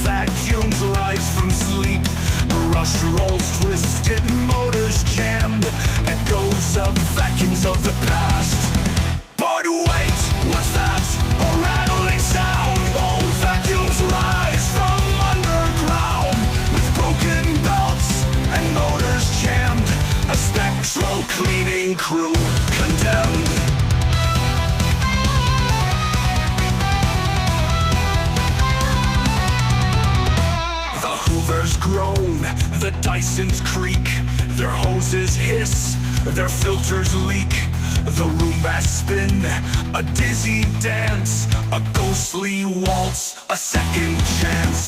vacuums rise from sleep. Rush rolls twisted, motors jammed, echoes of vacuums of the past. But wait, what's that? A rattling sound. Old vacuums rise from underground, with broken belts and motors jammed. A spectral cleaning crew condemned. The Hoovers groan, the Dysons creak, their hoses hiss, their filters leak. The Roombas spin, a dizzy dance, a ghostly waltz, a second chance.